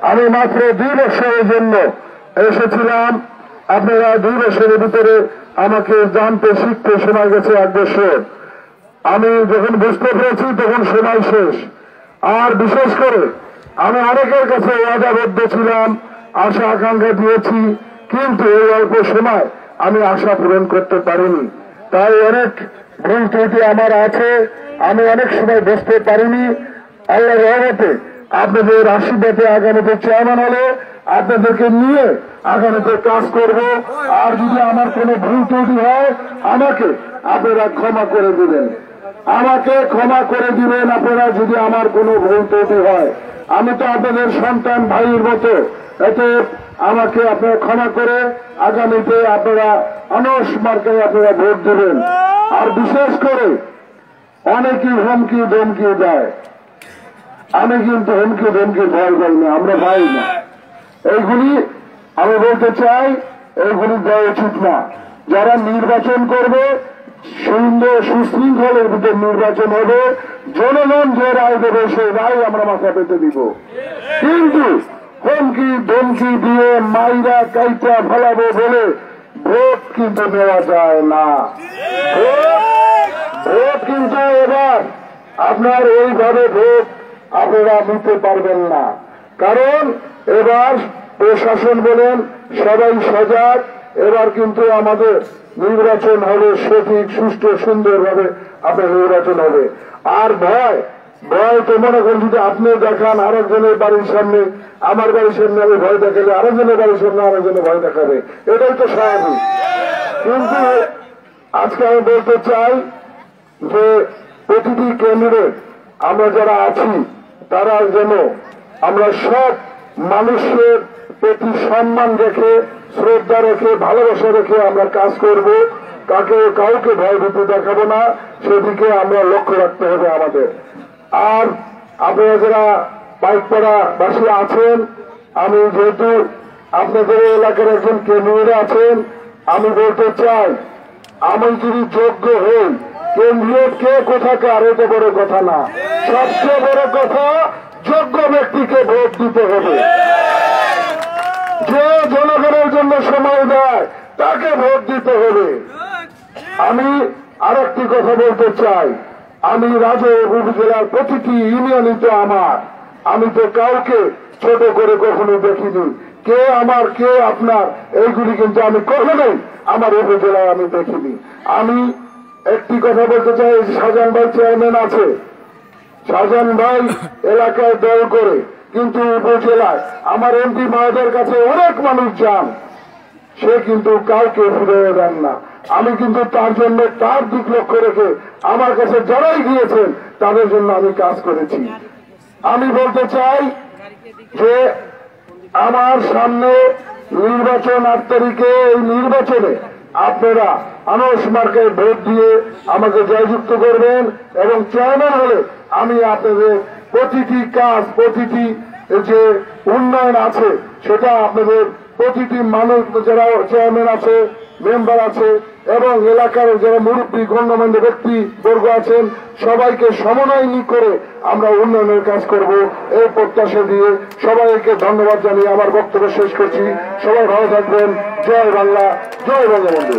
আমি মাত্র 2 বছরের জন্য এসেছিলাম। আপনারা 2 বছরের ভিতরে আমাকে জানতে শিখতে সময় গেছে 1 বছর। আমি যখন বুঝতে পেরেছি তখন সময় শেষ। আর বিশেষ করে আমি অনেকের কাছে ওয়াদাবদ্ধ ছিলাম, আশা আকাঙ্ক্ষা দিয়েছি, কিন্তু এই অল্প সময় আমি আশা পূরণ করতে পারিনি। তাই অনেক ভুল ত্রুটি আমার আছে, আমি অনেক সময় বুঝতে পারিনি। আল্লাহর রহমতে আপনাদের আশীর্বাদে আগামীতে চেয়ারম্যান হলে আপনাদেরকে নিয়ে আগামীতে কাজ করব। আর যদি আমার কোনো ভুল ত্রুটি হয় আমাকে আপনারা ক্ষমা করে দিবেন, আমাকে ক্ষমা করে দিবেন আপনারা যদি আমার কোনো ভুল ত্রুটি হয়। আমি তো আপনাদের সন্তান ভাইয়ের মতো, এতে আমাকে আপনারা ক্ষমা করে আগামীতে আপনারা আনস মার্কায় আপনারা ভোট দেবেন। আর বিশেষ করে অনেকেই হুমকি ধমকি দেয়, আমি কিন্তু হুমকি ধমকি ভয় পাই না, আমরা পাই না। এইগুলি আমি বলতে চাই, এইগুলি দেওয়া উচিত না। যারা নির্বাচন করবে সুন্দর সুশৃঙ্খলের ভিতরে নির্বাচন হবে, জনগণ যে রায় দেবে সেই রায় আমরা মাথা পেতে দিব। কিন্তু হুমকি ধমকি দিয়ে মাইরা কাইটা ফেলাবো বলে ভোট কিন্তু নেওয়া যায় না। ভোট কিন্তু এবার আপনার এইভাবে ভোট আপনারা নিতে পারবেন না, কারণ এবার প্রশাসন বলেন সবাই সজাগ। এবার কিন্তু আমাদের নির্বাচন হবে সঠিক, সুষ্ঠু, সুন্দরভাবে আপনার নির্বাচন হবে। আর ভয় তো মনে করেন যদি আপনি দেখান আরেকজনের বাড়ির সামনে, আমার বাড়ির সামনে আমি ভয় দেখালে আরেকজনের বাড়ির সামনে আরেকজনের ভয় দেখাবে, এটাই তো স্বাভাবিক। কিন্তু আজকে আমি বলতে চাই যে প্রতিটি ক্যান্ডিডেট আমরা যারা আছি তারা যেন আমরা সব মানুষের প্রতি সম্মান রেখে, শ্রদ্ধা রেখে, ভালোবাসা রেখে আমরা কাজ করব। কাউকে ভয় ভীতি দেখাবো না, সেদিকে আমরা লক্ষ্য রাখতে হবে আমাদের। আর আপনারা যারা পাইকপাড়া বাসী আছেন, আমি যেহেতু আপনাদের এলাকার একজন কেন্দ্রীয় আছেন, আমি বলতে চাই আমি যদি যোগ্য হই, কেন্দ্রীয় কে কোথাকার এটা বড় কথা না, সবচেয়ে বড় কথা যোগ্য ব্যক্তিকে ভোট দিতে হবে। যে জনগণের জন্য সময় দেয় তাকে ভোট দিতে হবে। আমি আরেকটি কথা বলতে চাই, আমি রাজৌর উপজেলার প্রতিটি ইউনিয়নই তো আমার, আমি তো কাউকে ছোট করে কখনো দেখিনি। কে আমার কে আপনার এইগুলি কিন্তু আমি কখনোই আমার উপজেলায় আমি দেখিনি। আমি একটি কথা বলতে চাই, শাহজাহান ভাই চেয়ারম্যান আছে, শাহজাহান ভাই এলাকায় দল করে, কিন্তু উপজেলায় আমার এমপি মহোদয়ের কাছে অনেক মানুষ যান, সে কিন্তু কাউকে ফিরে দেন না। আমি কিন্তু তার জন্য তার দিক লক্ষ্য রেখে আমার কাছে যারাই গিয়েছেন তাদের জন্য আমি কাজ করেছি। আমি বলতে চাই যে আমার সামনে নির্বাচন 8 তারিখে, এই নির্বাচনে আপনারা আনস মার্কায় ভোট দিয়ে আমাকে জয়যুক্ত করবেন এবং চেয়ারম্যান হলে আমি আপনাদের প্রতিটি কাজ, প্রতিটি যে উন্নয়ন আছে সেটা আপনাদের প্রতিটি মানুষ যারা চেয়ারম্যান আছে, মেম্বার আছে এবং এলাকার যারা মুরব্বী গণ্যমান্য ব্যক্তি বর্গ আছেন সবাইকে সমন্বয় করে আমরা উন্নয়নের কাজ করব, এই প্রত্যাশা দিয়ে সবাইকে ধন্যবাদ জানিয়ে আমার বক্তব্য শেষ করছি। সবাই ভালো থাকবেন। জয় বাংলা, জয় বঙ্গবন্ধু।